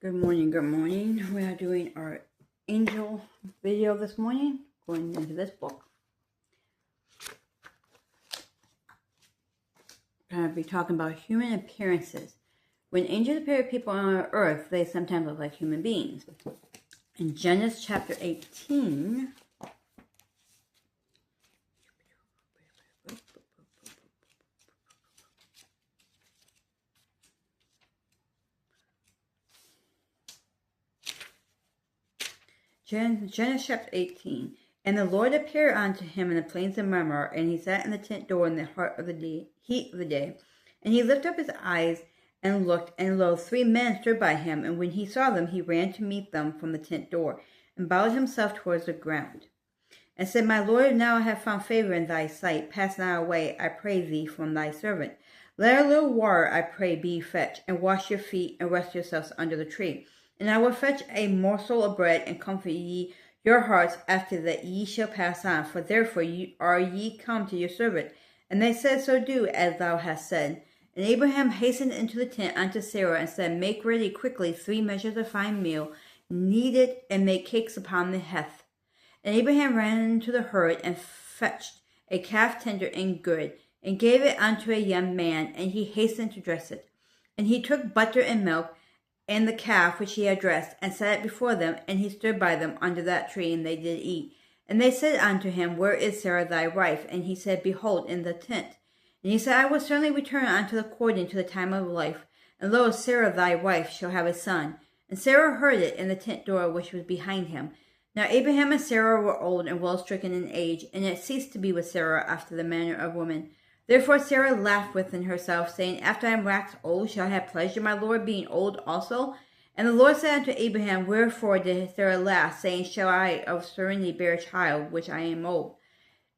Good morning, good morning. We are doing our angel video this morning, going into this book. I'm going to be talking about human appearances. When angels appear to people on earth, they sometimes look like human beings. In Genesis chapter 18, Genesis chapter 18. And the Lord appeared unto him in the plains of Mamre, and he sat in the tent door in the heat of the day. And he lifted up his eyes and looked, and lo, 3 men stood by him. And when he saw them, he ran to meet them from the tent door, and bowed himself towards the ground, and said, My Lord, now I have found favor in thy sight. Pass now away, I pray thee, from thy servant. Let a little water, I pray, be fetched, and wash your feet, and rest yourselves under the tree. And I will fetch a morsel of bread, and comfort ye your hearts after that ye shall pass on. For therefore are ye come to your servant. And they said, So do as thou hast said. And Abraham hastened into the tent unto Sarah, and said, Make ready quickly 3 measures of fine meal, knead it, and make cakes upon the hearth. And Abraham ran into the herd, and fetched a calf tender and good, and gave it unto a young man, and he hastened to dress it. And he took butter and milk, and the calf which he had dressed, and set it before them, and he stood by them under that tree, and they did eat. And they said unto him, Where is Sarah thy wife? And he said, Behold, in the tent. And he said, I will certainly return unto according to the time of life, and lo, Sarah thy wife shall have a son. And Sarah heard it in the tent door which was behind him. Now Abraham and Sarah were old and well stricken in age, and it ceased to be with Sarah after the manner of women. Therefore Sarah laughed within herself, saying, After I am waxed old, shall I have pleasure, my Lord, being old also? And the Lord said unto Abraham, Wherefore did Sarah laugh, saying, Shall I of certainty bear a child, which I am old?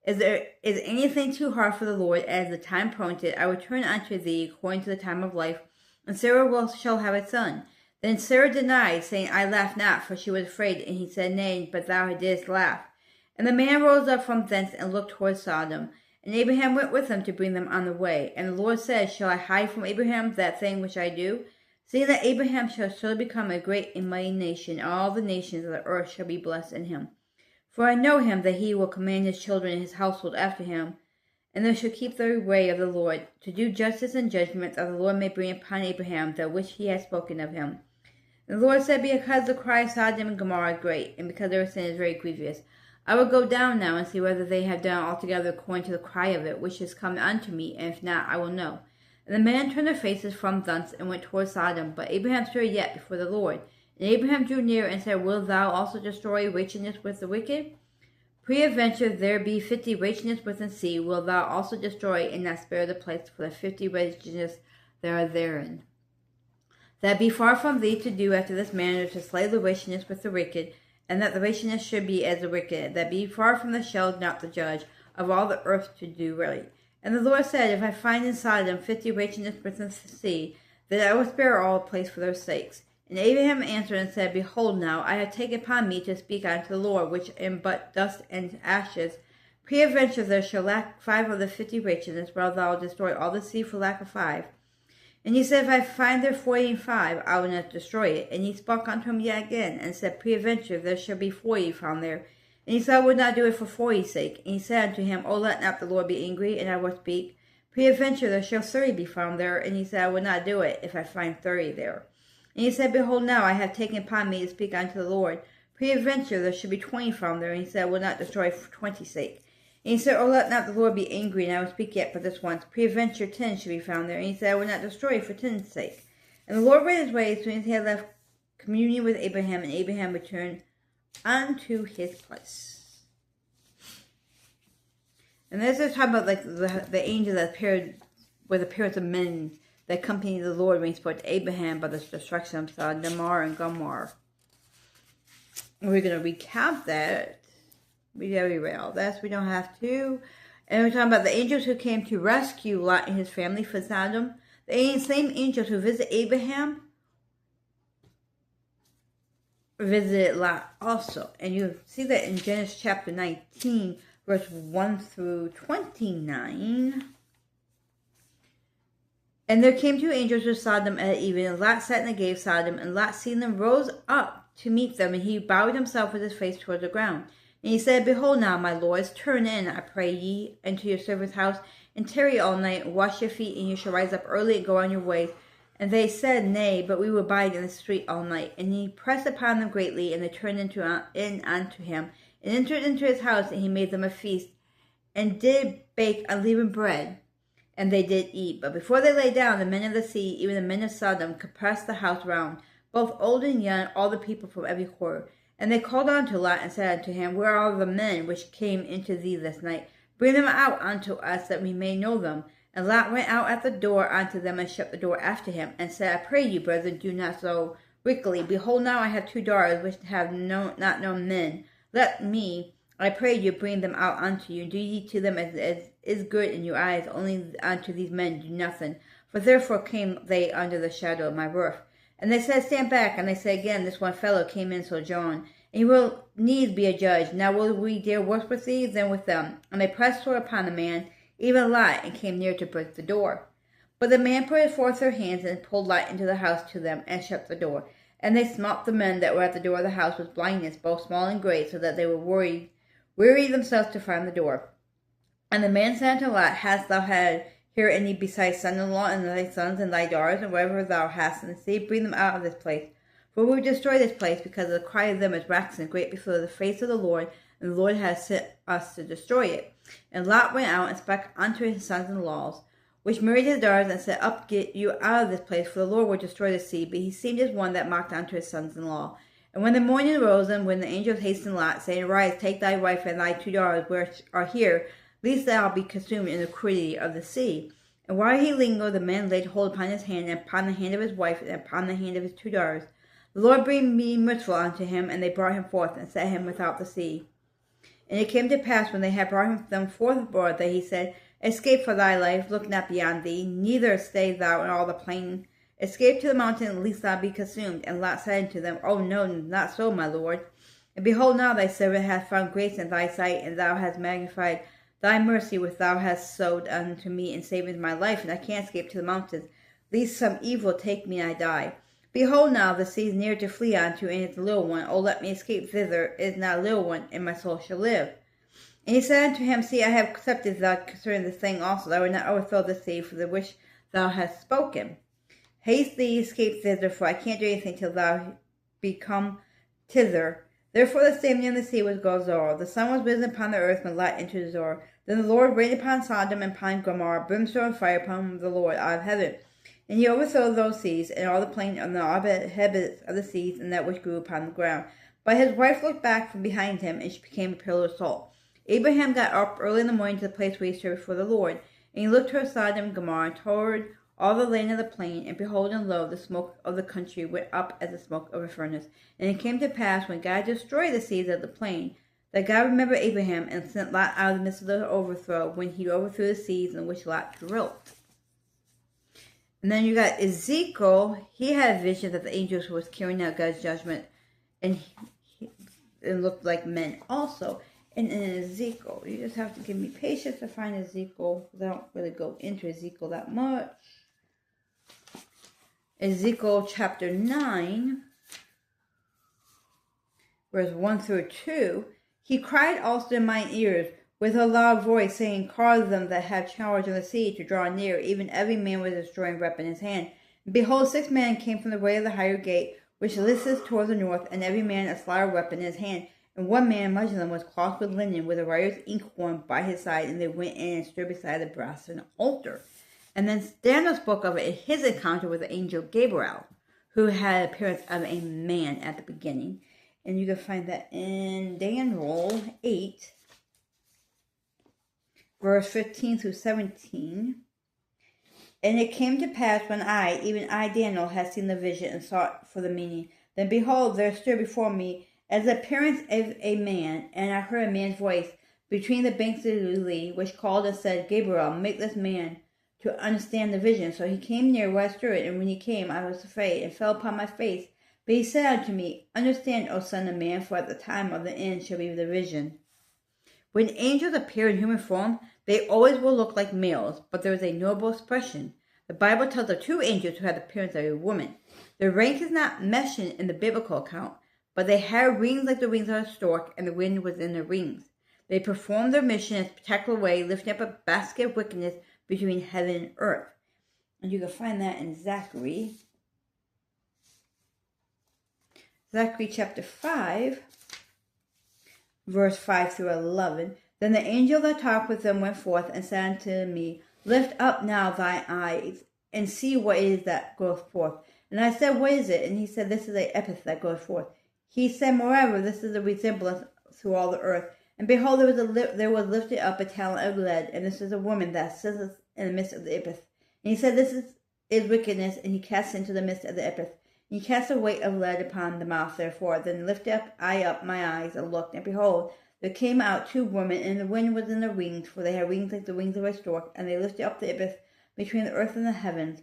Is anything too hard for the Lord? As the time appointed, I will turn unto thee according to the time of life, and Sarah shall have a son. Then Sarah denied, saying, I laughed not, for she was afraid. And he said, Nay, but thou didst laugh. And the man rose up from thence, and looked toward Sodom. And Abraham went with them to bring them on the way. And the Lord said, Shall I hide from Abraham that thing which I do? Seeing that Abraham shall surely become a great and mighty nation, and all the nations of the earth shall be blessed in him. For I know him, that he will command his children and his household after him, and they shall keep the way of the Lord, to do justice and judgment, that the Lord may bring upon Abraham that which he has spoken of him. And the Lord said, Because the cry of Sodom and Gomorrah is great, and because their sin is very grievous, I will go down now and see whether they have done altogether according to the cry of it, which is come unto me, and if not, I will know. And the men turned their faces from thence, and went toward Sodom. But Abraham stood yet before the Lord. And Abraham drew near, and said, Wilt thou also destroy righteousness with the wicked? Peradventure there be 50 righteousness within sea, wilt thou also destroy, and not spare the place for the 50 righteousness that are therein? That be far from thee to do after this manner, to slay the righteousness with the wicked, and that the righteousness should be as the wicked. That be far from the shall not the judge of all the earth to do right. And the Lord said, If I find in Sodom 50 righteousness within the sea, then I will spare all place for their sakes. And Abraham answered and said, Behold now, I have taken upon me to speak unto the Lord, which am but dust and ashes. Peradventure there shall lack 5 of the 50 righteousness, while thou destroy all the sea for lack of 5. And he said, If I find there 45, I will not destroy it. And he spoke unto him yet again, and said, Peradventure there shall be 40 found there. And he said, I would not do it for 40's sake. And he said unto him, O let not the Lord be angry, and I will speak. Peradventure there shall 30 be found there. And he said, I will not do it, if I find 30 there. And he said, Behold now, I have taken upon me to speak unto the Lord. Peradventure there should be 20 found there. And he said, I will not destroy for 20's sake. And he said, O let not the Lord be angry, and I will speak yet for this once. Peradventure 10 should be found there. And he said, I will not destroy for 10's sake. And the Lord went his way as soon as he had left communion with Abraham, and Abraham returned unto his place. And this is talking about like the angel that appeared with appearance of men that accompanied the Lord when he spoke to Abraham about the destruction of Sodom and Gomorrah. And we're going to recap that. Very well. That's we don't have to. And we're talking about the angels who came to rescue Lot and his family from Sodom. The same angels who visited Abraham visited Lot also. And you see that in Genesis chapter 19, verse 1 through 29. And there came two angels to Sodom at even, and Lot sat in the gate of Sodom, and Lot seeing them rose up to meet them, and he bowed himself with his face toward the ground. And he said, Behold now, my lords, turn in, I pray ye, into your servant's house, and tarry all night, and wash your feet, and you shall rise up early and go on your ways. And they said, Nay, but we will abide in the street all night. And he pressed upon them greatly, and they turned in unto him, and entered into his house, and he made them a feast, and did bake unleavened bread. And they did eat. But before they lay down, the men of the sea, even the men of Sodom, compassed the house round, both old and young, all the people from every quarter. And they called unto Lot, and said unto him, Where are the men which came into thee this night? Bring them out unto us, that we may know them. And Lot went out at the door unto them, and shut the door after him, and said, I pray you, brethren, do not so wickedly. Behold, now I have two daughters, which have not known men. Let me, I pray you, bring them out unto you. Do ye to them as is good in your eyes, only unto these men do nothing. For therefore came they under the shadow of my roof. And they said, Stand back. And they said again, This one fellow came in sojourn, and he will needs be a judge. Now will we dare work with thee than with them? And they pressed forth upon the man, even Lot, and came near to break the door. But the man put forth their hands, and pulled Lot into the house to them, and shut the door. And they smote the men that were at the door of the house with blindness, both small and great, so that they were weary themselves to find the door. And the man said unto Lot, Hast thou had here any besides son-in-law, and thy sons, and thy daughters, and whatever thou hast in the sea? Bring them out of this place. For we will destroy this place, because the cry of them is waxen great before the face of the Lord, and the Lord has sent us to destroy it. And Lot went out and spake unto his sons-in-law, which married his daughters, and said, Up, get you out of this place, for the Lord will destroy the sea. But he seemed as one that mocked unto his sons-in-law. And when the morning arose, and when the angels hastened Lot, saying, Arise, take thy wife and thy two daughters, which are here, lest thou be consumed in the cruelty of the sea. And while he lingered, the man laid hold upon his hand, and upon the hand of his wife, and upon the hand of his two daughters. The Lord being merciful unto him, and they brought him forth, and set him without the sea. And it came to pass, when they had brought them forth abroad, that he said, Escape for thy life, look not beyond thee, neither stay thou in all the plain. Escape to the mountain, lest thou be consumed. And Lot said unto them, O no, not so, my lord. And behold, now thy servant hath found grace in thy sight, and thou hast magnified thy mercy which thou hast showed unto me in saving my life, and I can't escape to the mountains, lest some evil take me and I die. Behold now, the sea is near to flee unto, and it is a little one. O let me escape thither, it is not a little one, and my soul shall live. And he said unto him, See, I have accepted thou concerning this thing also, that I will not overthrow the sea for the which thou hast spoken. Haste thee, escape thither, for I can't do anything till thou be come thither. Therefore the same name of the sea was called Zoar. The sun was risen upon the earth when Lot entered Zoar. Then the Lord rained upon Sodom and upon Gomorrah brimstone and fire upon the Lord out of heaven. And he overthrew those seas, and all the plain and all the inhabitants of the seas, and that which grew upon the ground. But his wife looked back from behind him, and she became a pillar of salt. Abraham got up early in the morning to the place where he stood before the Lord. And he looked toward Sodom and Gomorrah, and toward all the land of the plain, and behold, and lo, the smoke of the country went up as the smoke of a furnace. And it came to pass, when God destroyed the cities of the plain, that God remembered Abraham, and sent Lot out of the midst of the overthrow, when he overthrew the seas in which Lot dwelt. And then you got Ezekiel. He had a vision that the angels was carrying out God's judgment, and it looked like men also. And in Ezekiel, you just have to give me patience to find Ezekiel, because I don't really go into Ezekiel that much. Ezekiel chapter 9, verse 1 through 2. He cried also in mine ears with a loud voice, saying, Cause them that have charge of the sea to draw near, even every man with a destroying weapon in his hand. And behold, 6 men came from the way of the higher gate, which listeth toward the north, and every man a slaughter weapon in his hand. And one man among them was clothed with linen, with a writer's inkhorn by his side, and they went in and stood beside the brazen altar. And then Daniel spoke of it, his encounter with the angel Gabriel, who had the appearance of a man at the beginning. And you can find that in Daniel 8, verse 15 through 17. And it came to pass, when I, even I, Daniel, had seen the vision and sought for the meaning, then behold, there stood before me as the appearance of a man, and I heard a man's voice between the banks of the Lee, which called and said, Gabriel, make this man to understand the vision. So he came near where I stood, and when he came, I was afraid, and fell upon my face. But he said unto me, Understand, O son of man, for at the time of the end shall be the vision. When angels appear in human form, they always will look like males, but there is a noble expression. The Bible tells of two angels who had the appearance of a woman. Their rank is not mentioned in the biblical account, but they had wings like the wings of a stork, and the wind was in their wings. They performed their mission in a spectacular way, lifting up a basket of wickedness between heaven and earth. And you can find that in Zechariah chapter 5, verse 5 through 11. Then the angel that talked with them went forth and said unto me, Lift up now thy eyes, and see what it is that goeth forth. And I said, What is it? And he said, This is a epithet that goeth forth. He said, Moreover, this is a resemblance through all the earth. And behold, there was lifted up a talent of lead, and this is a woman that sitteth in the midst of the epithet. And he said, This is wickedness, and he cast into the midst of the epithet. And he cast a weight of lead upon the mouth, therefore. Then lifted up I up my eyes, and looked, and behold, there came out two women, and the wind was in their wings, for they had wings like the wings of a stork, and they lifted up the epithet between the earth and the heavens.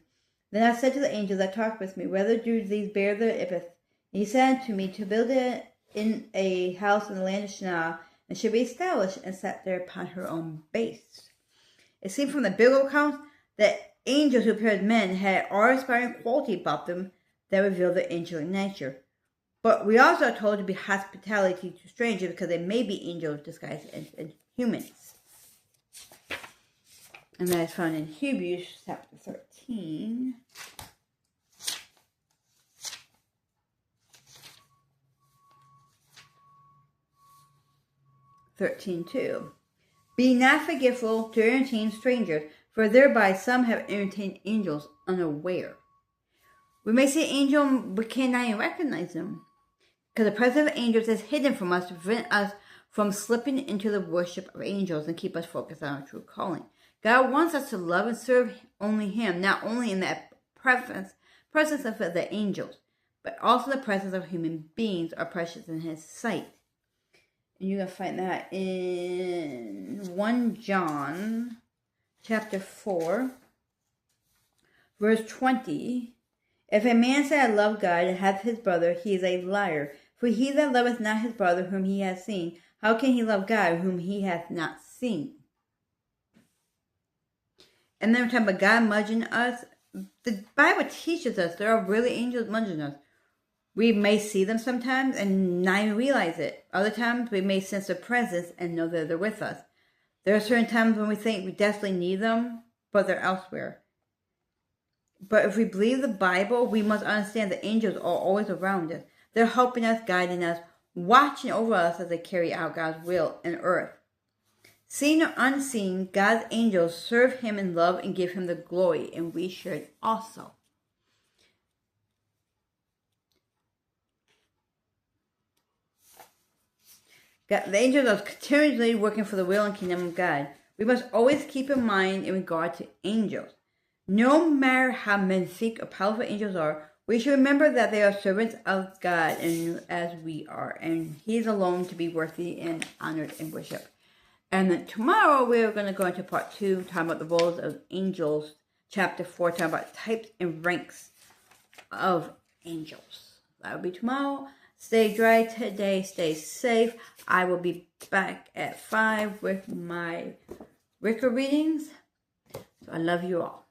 Then I said to the angel that talked with me, Whether do these bear the epithet? And he said unto me, To build it in a house in the land of Shinar, and should be established and set there upon her own base. It seems from the biblical accounts that angels who appear as men had awe-inspiring quality about them that reveal their angelic nature. But we also are told to be hospitality to strangers because they may be angels disguised as humans. And that is found in Hebrews chapter 13. 13:2. Be not forgetful to entertain strangers, for thereby some have entertained angels unaware. We may see an angel, but cannot even recognize them, because the presence of angels is hidden from us to prevent us from slipping into the worship of angels and keep us focused on our true calling. God wants us to love and serve only Him, not only in that presence of the angels, but also the presence of human beings are precious in His sight. And you're going to find that in 1 John chapter 4, verse 20. If a man say, I love God, and hath his brother, he is a liar. For he that loveth not his brother whom he hath seen, how can he love God whom he hath not seen? And then we're talking about God mudging us. The Bible teaches us there are really angels mudging us. We may see them sometimes and not even realize it. Other times we may sense their presence and know that they're with us. There are certain times when we think we desperately need them, but they're elsewhere. But if we believe the Bible, we must understand that angels are always around us. They're helping us, guiding us, watching over us as they carry out God's will in earth. Seen or unseen, God's angels serve Him in love and give Him the glory, and we should also. The angels are continually working for the will and kingdom of God. We must always keep in mind in regard to angels. No matter how magnificent or powerful angels are, we should remember that they are servants of God and as we are, and He is alone to be worthy and honored and worshiped. And then tomorrow we're going to go into part 2, talking about the roles of angels, chapter 4, talking about types and ranks of angels. That will be tomorrow. Stay dry today. Stay safe. I will be back at 5 with my Ricker readings. So I love you all.